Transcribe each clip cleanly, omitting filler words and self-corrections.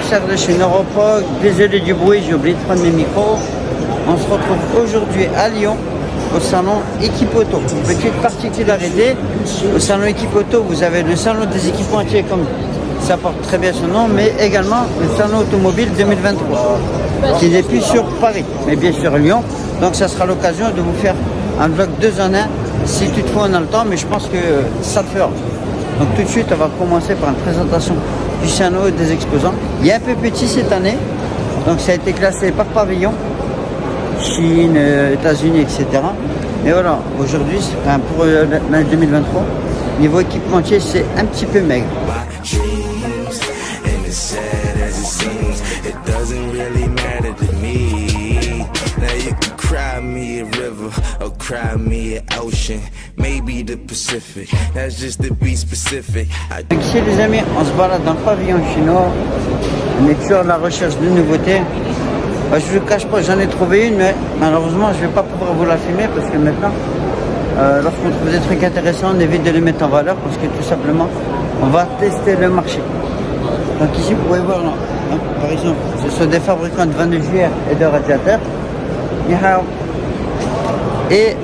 Serre de chez Neuroproc. Désolé du bruit, j'ai oublié de prendre mes micros. On se retrouve aujourd'hui à Lyon au salon Equipoto. Petite particularité, au salon Equipoto, vous avez le salon des équipementiers comme ça porte très bien son nom, mais également le salon automobile 2023 qui n'est plus sur Paris, mais bien sur Lyon. Donc ça sera l'occasion de vous faire un vlog 2 en 1 si toutefois on a le temps, mais je pense que ça le fera. Donc tout de suite on va commencer par une présentation du salon et des exposants. Il est un peu petit cette année, donc ça a été classé par pavillon, Chine, États-Unis, etc. Mais voilà, aujourd'hui, enfin, pour l'année 2023, niveau équipementier, c'est un petit peu maigre. Cry me a river or cry me an ocean, maybe the Pacific, that's just to be specific. Donc ici les amis, on se balade dans le pavillon chinois, on est toujours à la recherche de nouveautés. Je ne vous cache pas, j'en ai trouvé une, mais malheureusement je ne vais pas pouvoir vous la filmer parce que maintenant, lorsqu'on trouve des trucs intéressants, on évite de les mettre en valeur parce que tout simplement, on va tester le marché. Donc ici vous pouvez voir, là, hein, par exemple, ce sont des fabricants de vannes de JR et de radiateurs. Et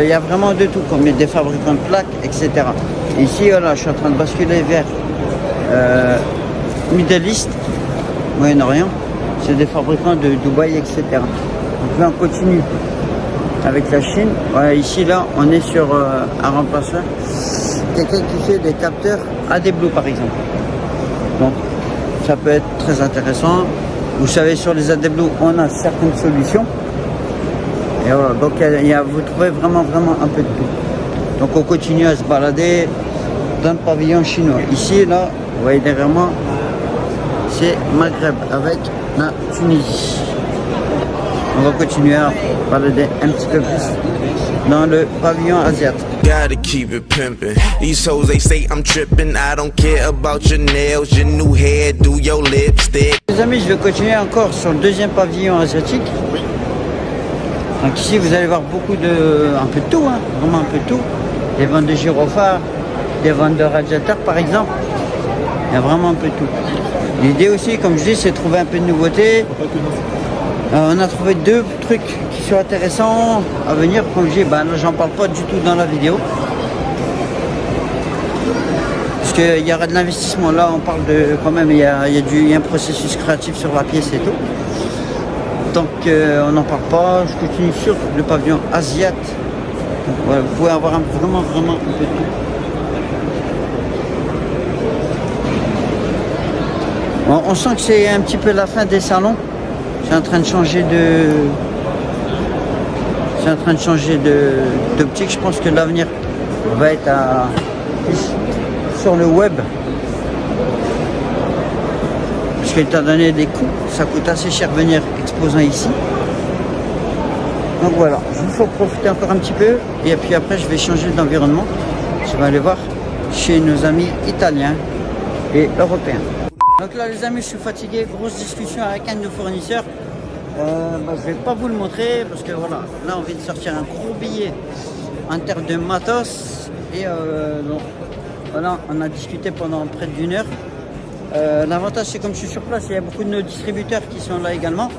il y a vraiment de tout, comme des fabricants de plaques, etc. Ici, voilà, je suis en train de basculer vers Middle East, Moyen-Orient. C'est des fabricants de Dubaï, etc. Donc là, on continue avec la Chine. Voilà, ici, là, on est sur un remplaçant. Quelqu'un qui fait des capteurs AD Blue, par exemple. Donc, ça peut être très intéressant. Vous savez, sur les AD Blue, on a certaines solutions. Et voilà, donc vous trouvez vraiment un peu de tout. Donc on continue à se balader dans le pavillon chinois. Ici, là, vous voyez derrière moi, c'est Maghreb avec la Tunisie. On va continuer à balader un petit peu plus dans le pavillon asiatique. Gotta keep it pimpin'. These hoes, they say I'm trippin'. I don't care about your nails, your new hair, do your lipstick. Les amis, je vais continuer encore sur le deuxième pavillon asiatique. Donc ici vous allez voir beaucoup un peu de tout, hein, vraiment un peu de tout. Des ventes de gyrophares, des ventes de radiateurs par exemple. Il y a vraiment un peu de tout. L'idée aussi, comme je dis, c'est de trouver un peu de nouveauté. On a trouvé 2 trucs qui sont intéressants à venir. Comme je dis, là j'en parle pas du tout dans la vidéo. Parce qu'il y aura de l'investissement. Là on parle de quand même, il y a un processus créatif sur la pièce et tout. Donc on n'en parle pas, je continue sur le pavillon asiatique. Voilà, vous pouvez avoir vraiment un peu de tout. Bon, on sent que c'est un petit peu la fin des salons. C'est en train de changer d'optique. Je pense que l'avenir va être sur le web. Parce qu'étant donné des coûts, ça coûte assez cher venir exposant ici. Donc voilà, je vous fais profiter encore un petit peu et puis après je vais changer d'environnement. Je vais aller voir chez nos amis italiens et européens. Donc là les amis, je suis fatigué, grosse discussion avec un de nos fournisseurs. Je vais pas vous le montrer parce que voilà, là on vient de sortir un gros billet en termes de matos et donc, voilà, on a discuté pendant près d'1 heure. L'avantage c'est comme je suis sur place, il y a beaucoup de nos distributeurs qui sont là également.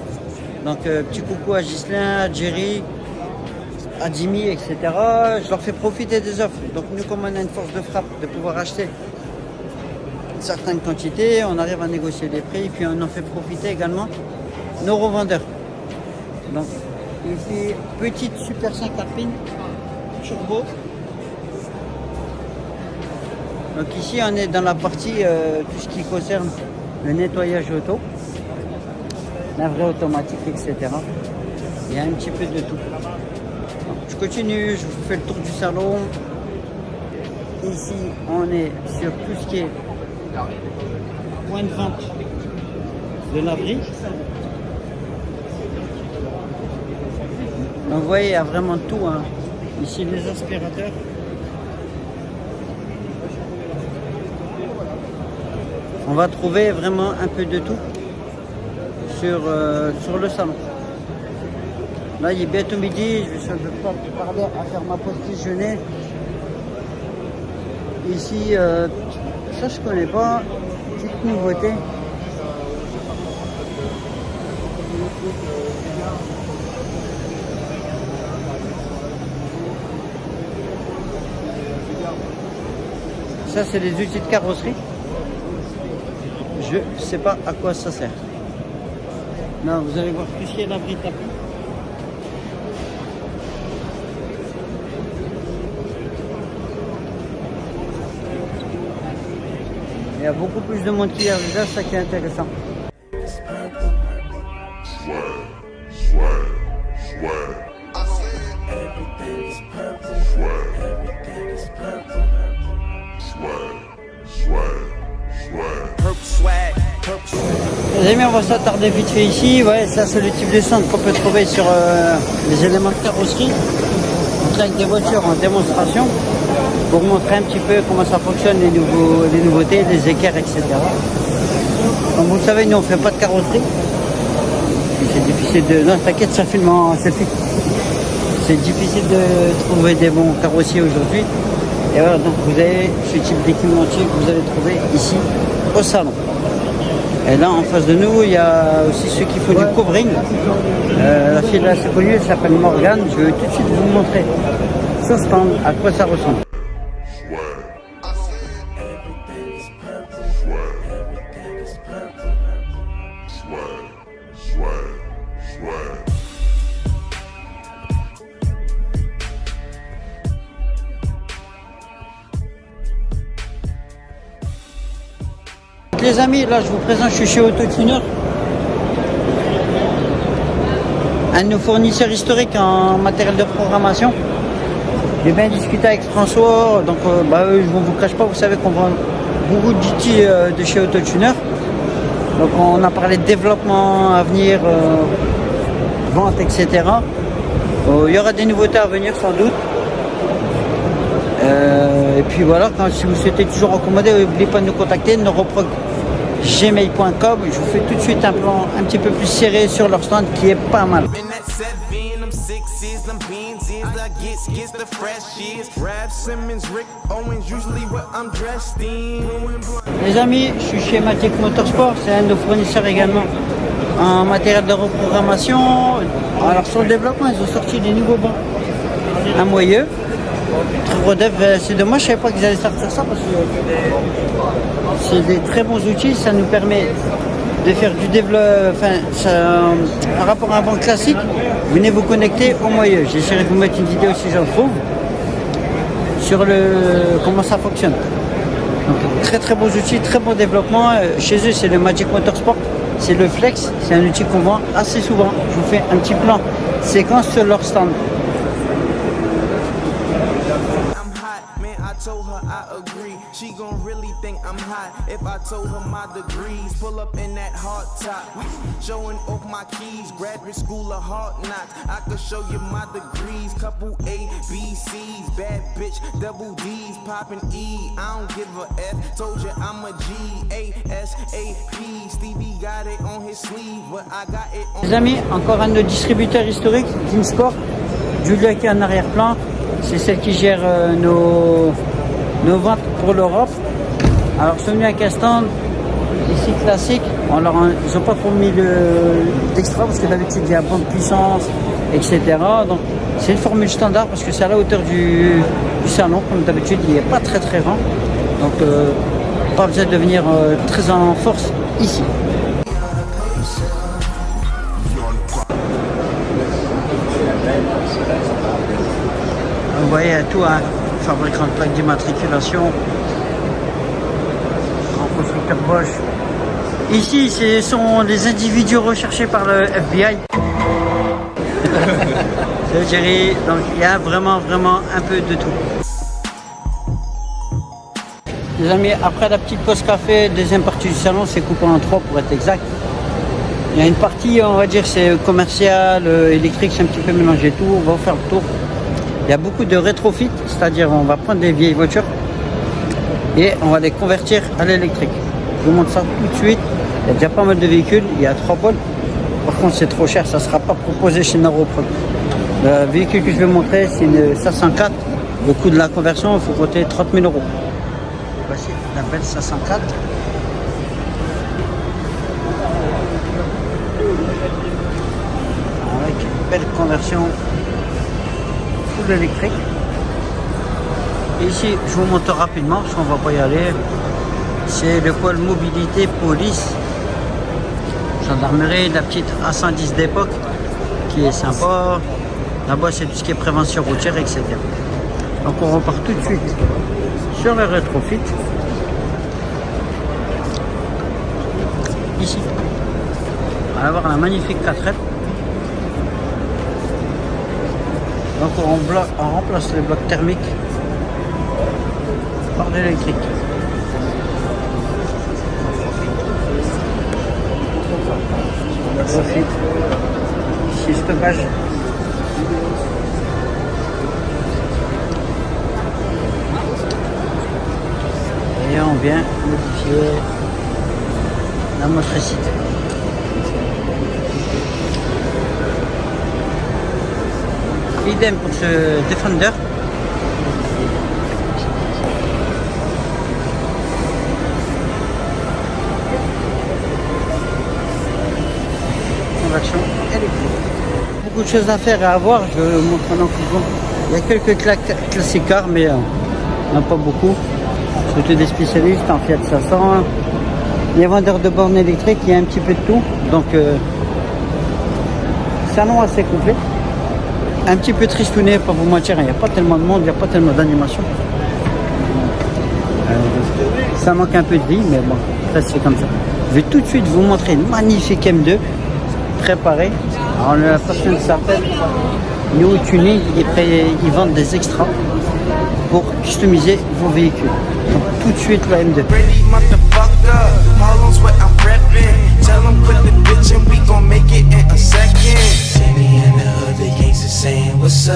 Donc petit coucou à Ghislain, à Jerry, à Jimmy, etc. Je leur fais profiter des offres. Donc nous, comme on a une force de frappe de pouvoir acheter certaines quantités, on arrive à négocier les prix, puis on en fait profiter également nos revendeurs. Donc ici, petite Super 5 Alpine Turbo. Donc ici on est dans la partie tout ce qui concerne le nettoyage auto, la vraie automatique, etc. Il y a un petit peu de tout. Donc, je continue, je vous fais le tour du salon. Ici on est sur tout ce qui est point de vente de laverie. Donc vous voyez, il y a vraiment tout, hein. Ici les aspirateurs. On va trouver vraiment un peu de tout sur le salon. Là, il est bientôt midi, je vais pas tarder à faire ma pause déjeuner. Ici, ça je connais pas, petite nouveauté. Ça, c'est des outils de carrosserie. Je sais pas à quoi ça sert. Là, vous allez voir tout ce qui est l'abri tapis. Il y a beaucoup plus de monde qui arrive là, c'est ça qui est intéressant. Les amis, on va s'attarder vite fait ici. Ouais, ça c'est le type de centre qu'on peut trouver sur les éléments de carrosserie. On traite des voitures en démonstration pour montrer un petit peu comment ça fonctionne, les nouveautés, les équerres, etc. Comme vous le savez, nous on fait pas de carrosserie. C'est difficile de... Non, t'inquiète, ça filme en selfie. C'est difficile de trouver des bons carrossiers aujourd'hui. Et voilà, donc vous avez ce type d'équipementier que vous allez trouver ici au salon. Et là en face de nous, il y a aussi ceux qui font du covering. La fille là, c'est connue, elle s'appelle Morgane. Je vais tout de suite vous montrer son stand, à quoi ça ressemble. Les amis, là je vous présente, je suis chez Autotuner, un de nos fournisseurs historiques en matériel de programmation. J'ai bien discuté avec François, donc je ne vous cache pas, vous savez qu'on vend beaucoup d'outils de chez Autotuner. Donc on a parlé de développement à venir, vente, etc. Il y aura des nouveautés à venir sans doute. Et puis voilà, si vous souhaitez toujours recommander, n'oubliez pas de nous contacter, gmail.com. Je vous fais tout de suite un plan un petit peu plus serré sur leur stand qui est pas mal. Les amis, je suis chez Magic Motorsport, c'est un de nos fournisseurs également en matériel de reprogrammation. Alors sur le développement, ils ont sorti des nouveaux bancs à moyeu. C'est dommage, je ne savais pas qu'ils allaient sortir ça parce que c'est des très bons outils, ça nous permet de faire du développement, par rapport à un banc classique, venez vous connecter au moyeu. J'essaierai de vous mettre une vidéo si j'en trouve sur comment ça fonctionne. Donc très très bons outils, très bon développement. Chez eux c'est le Magic Motorsport, c'est le Flex, c'est un outil qu'on vend assez souvent. Je vous fais un petit plan séquence sur leur stand. Told her I agree. She gon' really think I'm hot if I told her my degrees. Pull up in that hard top, showing off my keys. Graduate school of hard knocks. I could show you my degrees. Couple A, B, C's. Bad bitch, double D's. Poppin' E, I don't give a F. Told you I'm a G, A, S, A, P. Stevie got it on his sleeve, but I got it on... Les amis, encore un de nos distributeurs historiques, Team Sport. Julia qui est en arrière-plan. C'est celle qui gère nos ventes pour l'Europe. Alors, ils sont venus avec un stand ici classique. Ils n'ont pas trop mis d'extra parce que d'habitude il y a bonne puissance, etc. Donc, c'est une formule standard parce que c'est à la hauteur du salon. Comme d'habitude, il n'est pas très très grand. Donc, pas besoin de venir très en force ici. Vous voyez tout, hein, fabricant de plaques d'immatriculation, grand constructeur Bosch. Ici, ce sont des individus recherchés par le FBI. C'est Jerry, donc il y a vraiment un peu de tout. Les amis, après la petite pause café, deuxième partie du salon, c'est coupé en trois pour être exact. Il y a une partie, on va dire, c'est commercial, électrique, c'est un petit peu mélangé tout. On va vous faire le tour. Il y a beaucoup de rétrofit, c'est-à-dire on va prendre des vieilles voitures et on va les convertir à l'électrique. Je vous montre ça tout de suite. Il y a déjà pas mal de véhicules, il y a 3 pôles. Par contre c'est trop cher, ça ne sera pas proposé chez Neuroprod. Le véhicule que je vais montrer, c'est une 504. Le coût de la conversion, il faut compter 30 000 €. Voici la belle 504. belle conversion full électrique. Et ici, je vous montre rapidement, parce qu'on va pas y aller. C'est le pôle mobilité police, gendarmerie, la petite A110 d'époque qui est sympa. Là-bas, c'est tout ce qui est prévention routière, etc. Donc, on repart tout de suite sur le rétrofit. Ici, on va avoir la magnifique 4L. Donc, on remplace les blocs thermiques par de l'électrique. Profite. Ici, stockage. Et on vient modifier la motricité. Idem pour ce Defender. Conversion électrique. Beaucoup de choses à faire et à voir. Je vous montre en conclusion. Il y a quelques classiques cars, mais on n'a pas beaucoup. Surtout des spécialistes en Fiat 500. Les vendeurs de bornes électriques, il y a un petit peu de tout. Donc, c'est un nom assez complet. Un petit peu tristouné, pas vous mentir. Il n'y a pas tellement de monde, il n'y a pas tellement d'animation. Ça manque un peu de vie, mais bon, ça c'est comme ça. Je vais tout de suite vous montrer une magnifique M2 préparée. Alors, la personne s'appelle New Tuning. Ils vendent des extras pour customiser vos véhicules. Donc, tout de suite la M2. Saying what's up?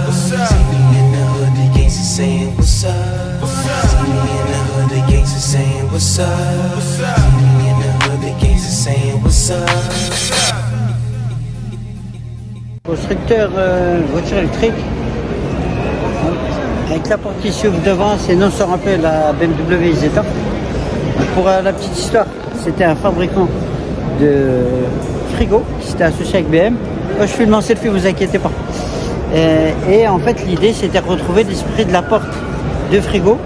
What's up? See me in the hood, the gangsta saying what's up? What's up? See me in the hood, the gangsta saying what's up? What's up? See me in the hood, the gangsta saying what's up? Constructeur voiture électrique. Avec la porte qui s'ouvre devant, c'est non sans rappeler la BMW Isetta. Pour la petite histoire, c'était un fabricant de frigo qui s'était associé avec BM. Je filme en selfie, vous inquiétez pas. Et en fait, l'idée, c'était de retrouver l'esprit de la porte de frigo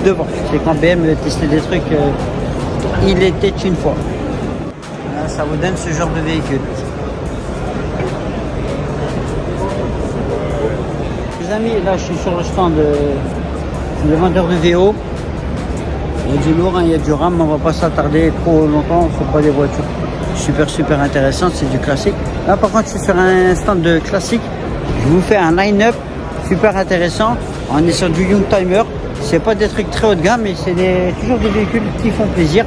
devant. C'est quand BM testait des trucs, il était une fois. Là, ça vous donne ce genre de véhicule. Les amis, là, je suis sur le stand de vendeur de VO. Il y a du lourd, hein, il y a du RAM, mais on va pas s'attarder trop longtemps, c'est pas des voitures super intéressantes, c'est du classique. Là, par contre, je suis sur un stand de classique. Je vous fais un line-up super intéressant. On est sur du Youngtimer. C'est pas des trucs très haut de gamme, mais c'est toujours des véhicules qui font plaisir.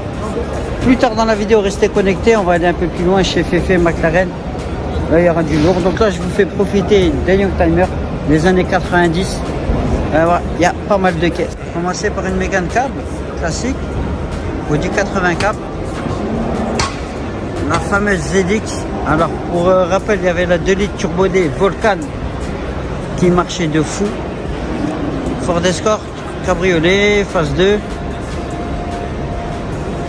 Plus tard dans la vidéo, restez connectés. On va aller un peu plus loin chez Fefe, McLaren. Là, il y aura du lourd. Donc là, je vous fais profiter des Youngtimer des années 90. Voilà, il y a pas mal de caisses. On va commencer par une Mégane Cab classique. Audi 80 Cap. La fameuse ZX. Alors, pour rappel, il y avait la 2 litres Turbo D Volcan qui marchait de fou. Ford Escort, cabriolet, phase 2.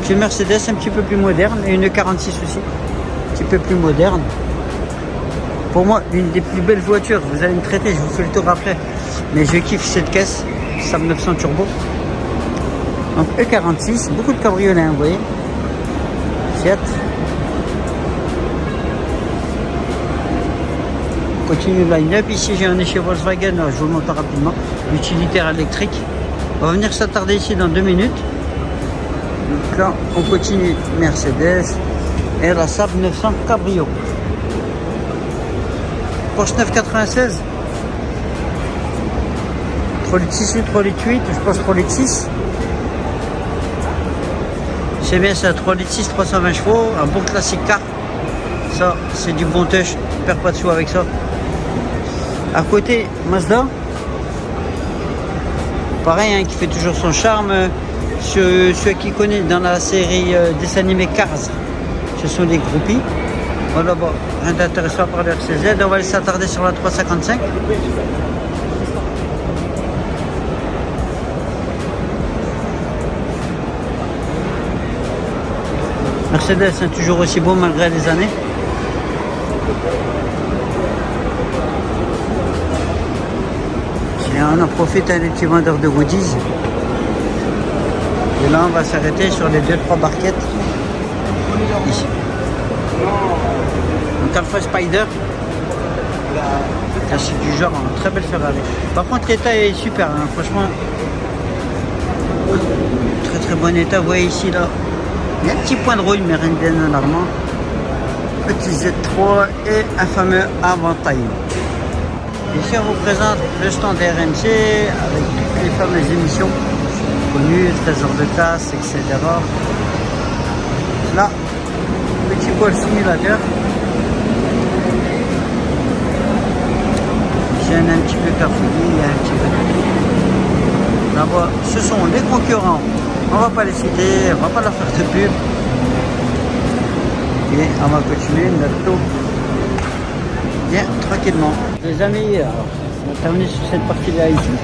Puis une Mercedes un petit peu plus moderne et une 46 aussi, un petit peu plus moderne. Pour moi, une des plus belles voitures. Vous allez me traiter, je vous fais le tour après. Mais je kiffe cette caisse, Saab 900 Turbo. Donc E46, beaucoup de cabriolets, hein, vous voyez. Fiat. On continue le line-up. Ici, j'ai un chez Volkswagen, je vous le montre rapidement. L'utilitaire électrique. On va venir s'attarder ici dans 2 minutes. Donc là, on continue Mercedes et la Saab 900 Cabrio. Porsche 996. 3 litres 6 ou 3 litres 8, je pense 3 litres 6. C'est bien, c'est un 3 litres 6, 320 chevaux, un bon classique car. Ça, c'est du bon touch, je perds pas de sous avec ça. À côté, Mazda. Pareil, hein, qui fait toujours son charme. Ceux qui connaissent dans la série dessin animé Cars, ce sont des groupies. Voilà, bon, rien d'intéressant par le RCZ. On va aller s'attarder sur la 355. Mercedes est toujours aussi beau malgré les années. on en profite à des petits vendeurs de goodies. Et là, on va s'arrêter sur les 2-3 barquettes. Ici. Donc Alpha Spider. Classique du genre, un très belle Ferrari. Par contre, l'état est super, hein, franchement. Très très bon état. Vous voyez ici, là, il y a un petit point de rouille, mais rien de bien alarmant. Petit Z3 et un fameux avant-taille. Ici, on vous présente le stand RMC avec toutes les fameuses émissions connues, trésor de casse, etc. Là, petit pôle simulateur. Ici, on a un petit peu Carrefour, il y a un petit peu. Là-bas, ce sont les concurrents. On va pas les citer, on va pas leur faire de pub. Et on va continuer notre tour bien tranquillement. Les amis, alors, on va terminer sur cette partie-là ici.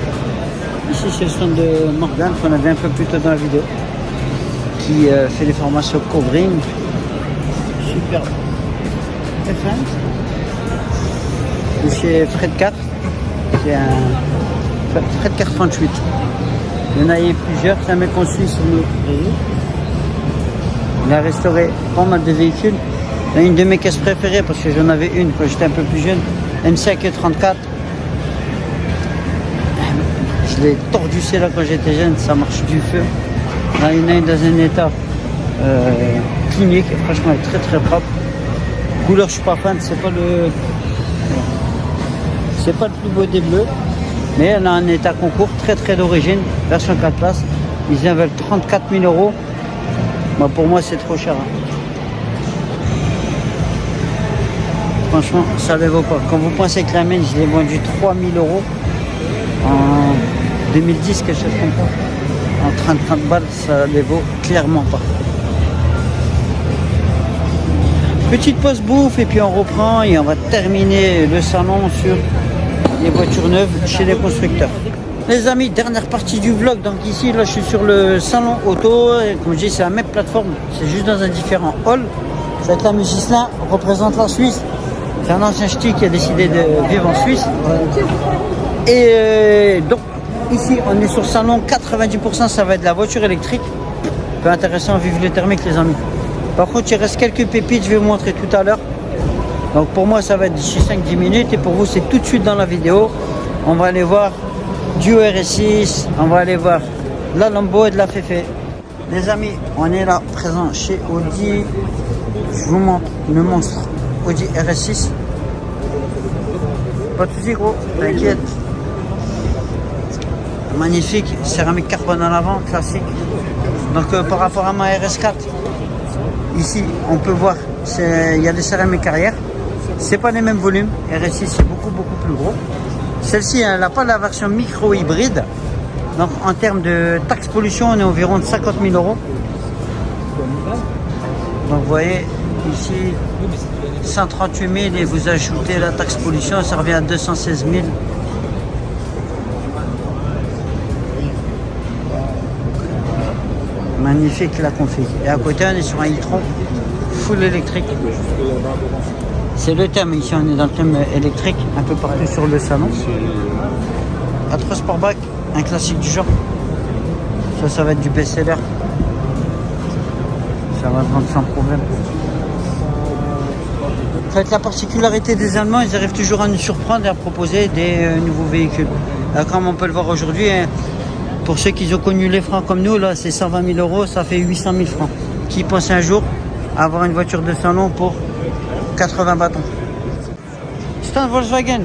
Ici, c'est le stand de Morgan qu'on avait un peu plus tôt dans la vidéo, qui fait des formations covering. Super. F1. De chez Fred 4. C'est un Fred 438. Il y en a eu plusieurs, c'est un mec qu'on suit sur nos réseaux. Il a restauré pas mal de véhicules. C'est une de mes caisses préférées parce que j'en avais une quand j'étais un peu plus jeune. M5 34. Je l'ai tordu celle-là quand j'étais jeune, ça marche du feu. Là, il y en a une dans un état clinique. Franchement, elle est très très propre. Couleur, je suis pas fan, c'est pas le plus beau des bleus. Mais elle a un état concours très très d'origine. Version 4 places. Ils en veulent 34 000 €. Bah, pour moi, c'est trop cher. Hein. Franchement, ça ne les vaut pas. Quand vous pensez que la mienne, je l'ai vendue 3 000 € en 2010, quelque chose comme ça. En 30 balles, ça ne les vaut clairement pas. Petite pause bouffe et puis on reprend et on va terminer le salon sur les voitures neuves chez les constructeurs. Les amis, dernière partie du vlog. Donc ici, là, je suis sur le salon auto. Et comme je dis, c'est la même plateforme. C'est juste dans un différent hall. Cette la Gislain représente la Suisse. C'est un ancien ch'ti qui a décidé de vivre en Suisse. Et donc, ici, on est sur le salon. 90%, ça va être de la voiture électrique. Peu intéressant, vive le thermique, les amis. Par contre, il reste quelques pépites. Je vais vous montrer tout à l'heure. Donc, pour moi, ça va être d'ici 5-10 minutes. Et pour vous, c'est tout de suite dans la vidéo. On va aller voir du RS6, on va aller voir de la Lambo et de la Fefe. Les amis, on est là présent chez Audi. Je vous montre le monstre Audi RS6. Pas de soucis gros, t'inquiète. Magnifique, céramique carbone en avant, classique. Donc par rapport à ma RS4, ici on peut voir, il y a des céramiques arrière. C'est pas les mêmes volumes. RS6 c'est beaucoup plus gros. Celle-ci, elle n'a pas la version micro-hybride. Donc, en termes de taxe pollution, on est environ de 50 000 €. Donc, vous voyez, ici, 138 000 et vous ajoutez la taxe pollution, ça revient à 216 000. Magnifique la config. Et à côté, on est sur un e-tron full électrique. C'est le thème, ici on est dans le thème électrique, un peu partout sur le salon. A3 Sportback, un classique du genre. Ça va être du best-seller. Ça va se vendre sans problème. En fait, la particularité des Allemands, ils arrivent toujours à nous surprendre et à proposer des nouveaux véhicules. Là, comme on peut le voir aujourd'hui, hein, pour ceux qui ont connu les francs comme nous, là c'est 120 000 €, ça fait 800 000 francs. Qui pense un jour avoir une voiture de salon pour 80 bâtons. C'est un Volkswagen.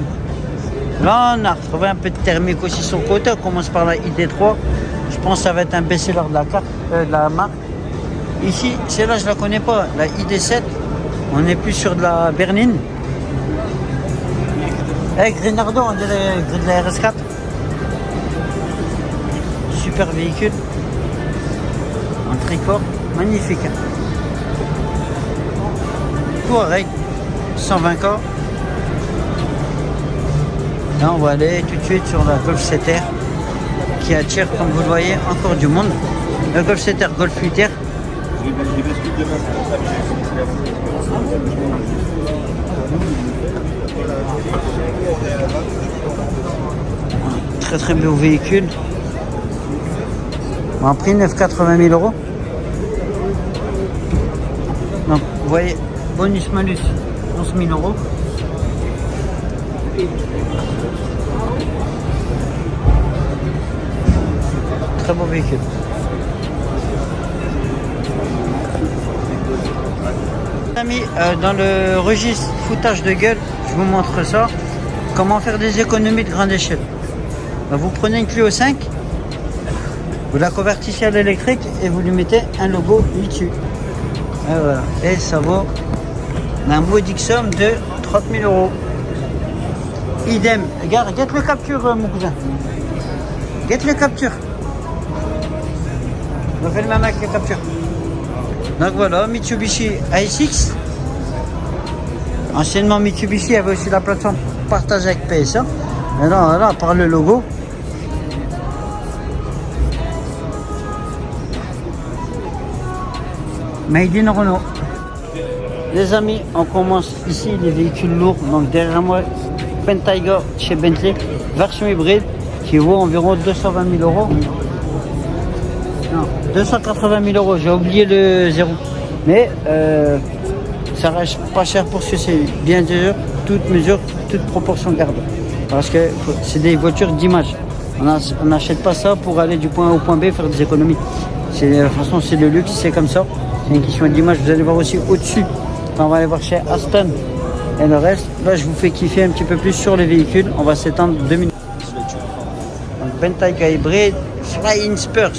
Là, on a retrouvé un peu de thermique aussi sur le côté. On commence par la ID3. Je pense que ça va être un best-seller de la marque. Ici, celle-là, je la connais pas. La ID7. On est plus sur de la berline. Avec Grinardo, on dirait de la RS4. Super véhicule. Un tricot. Magnifique. Touareg. 120 ans. Là, on va aller tout de suite sur la Golf 7R qui attire, comme vous le voyez, encore du monde. Le Golf 7R, Golf 8R. Très très beau véhicule. En prix 9,80 000 euros. Donc vous voyez, bonus malus 11 000 euros. Très beau véhicule. Amis, dans le registre foutage de gueule, je vous montre ça. Comment faire des économies de grande échelle. Vous prenez une Clio 5, vous la convertissez à l'électrique et vous lui mettez un logo dessus. Et voilà. Et ça vaut un modique somme de 30 000 euros. Idem. Regarde, guette le capture, mon cousin. Guette le capture. On fait le même avec les captures. Donc voilà, Mitsubishi ASX. Anciennement Mitsubishi, il y avait aussi la plateforme partagée avec PSA. Et là, voilà, par le logo. Made in Renault. Les amis, on commence ici les véhicules lourds. Donc derrière moi, Bentayga chez Bentley, version hybride qui vaut environ 220 000 euros. Non, 280 000 euros, j'ai oublié le zéro. Mais ça reste pas cher pour ce que c'est. Bien sûr, toute mesure, toute proportion gardée. Parce que c'est des voitures d'image. On n'achète pas ça pour aller du point A au point B faire des économies. De toute façon, c'est le luxe, c'est comme ça. C'est une question d'image. Vous allez voir aussi au-dessus. Quand on va aller voir chez Aston et le reste, là je vous fais kiffer un petit peu plus sur les véhicules. On va s'étendre 2 minutes. Donc Bentayga hybride, Flying Spurs.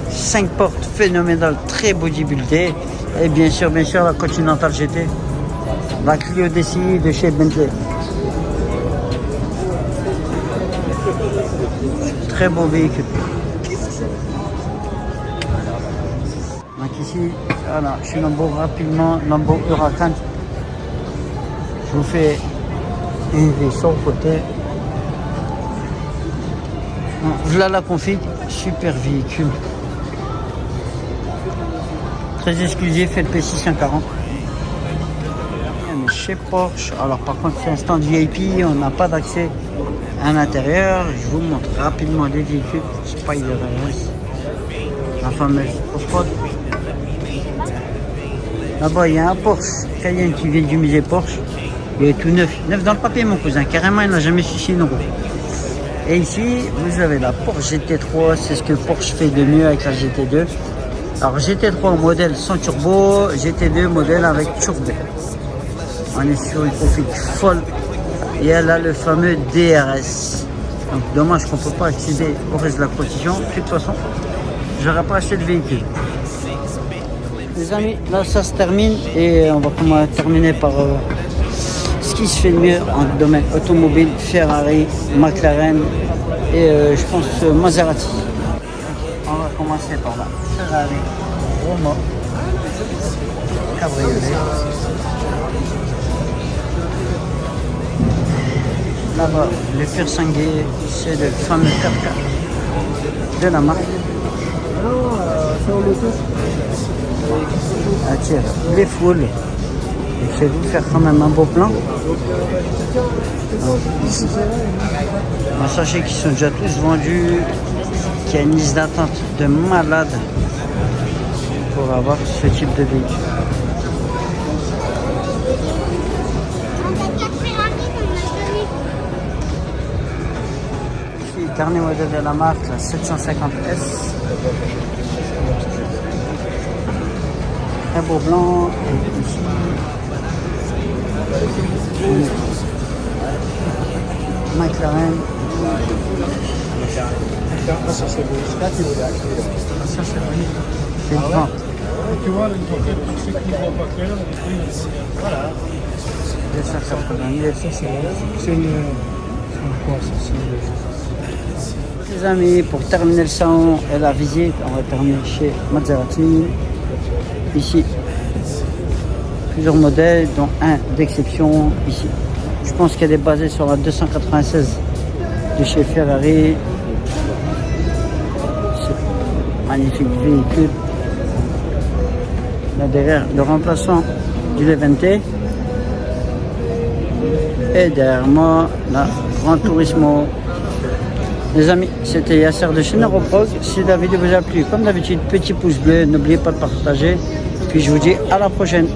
5 portes phénoménales, très bodybuildées. Et bien sûr la Continental GT. La Clio DCI de chez Bentley. Très beau véhicule. Donc ici, voilà, je suis Lambo rapidement, Lambo Huracan. Je vous fais une vie sur le côté. Voilà la config, super véhicule. Très exclusif, LP 640. Mais chez Porsche, alors par contre c'est un stand VIP, on n'a pas d'accès à l'intérieur. Je vous montre rapidement les véhicules. Spider RS, la fameuse off-road. Là-bas il y a un Porsche Cayenne qui vient du musée Porsche. Il est tout neuf, neuf dans le papier mon cousin, carrément il n'a jamais sucé une roue. Et ici vous avez la Porsche GT3, c'est ce que Porsche fait de mieux avec la GT2. Alors GT3 modèle sans turbo, GT2 modèle avec turbo. On est sur une config folle. Et elle a le fameux DRS. Donc dommage qu'on ne peut pas accéder au reste de la position. De toute façon, j'aurais pas acheté de véhicule. Les amis, là ça se termine et on va terminer par ce qui se fait de mieux en domaine automobile, Ferrari, McLaren et je pense Maserati. On va commencer par là. Ferrari, Roma, cabriolet. Là-bas, le pur sanguin, c'est le fameux 4x4 de la marque. Ah tiens, il est full. Je vais vous faire quand même un beau plan. Ici. Bon, sachez qu'ils sont déjà tous vendus, qu'il y a une liste d'attente de malades pour avoir ce type de véhicule. Ici, dernier modèle de la marque, la 750S. Très beau blanc. Et ici, McLaren. Ça c'est beau. Ça c'est beau. C'est une vente. Tu vois, pour ceux qui ne voient pas clair, voilà. 280 000. C'est une quoi ça? Les amis, pour terminer le salon et la visite, on va terminer chez Maserati. Ici, plusieurs modèles, dont un d'exception ici. Je pense qu'elle est basée sur la 296 de chez Ferrari. C'est magnifique véhicule. Là derrière, le remplaçant du Levante. Et derrière moi, la Gran Turismo Les amis, c'était Yasser de chez Neuroprog. Si la vidéo vous a plu, comme d'habitude, petit pouce bleu, n'oubliez pas de partager. Puis je vous dis à la prochaine.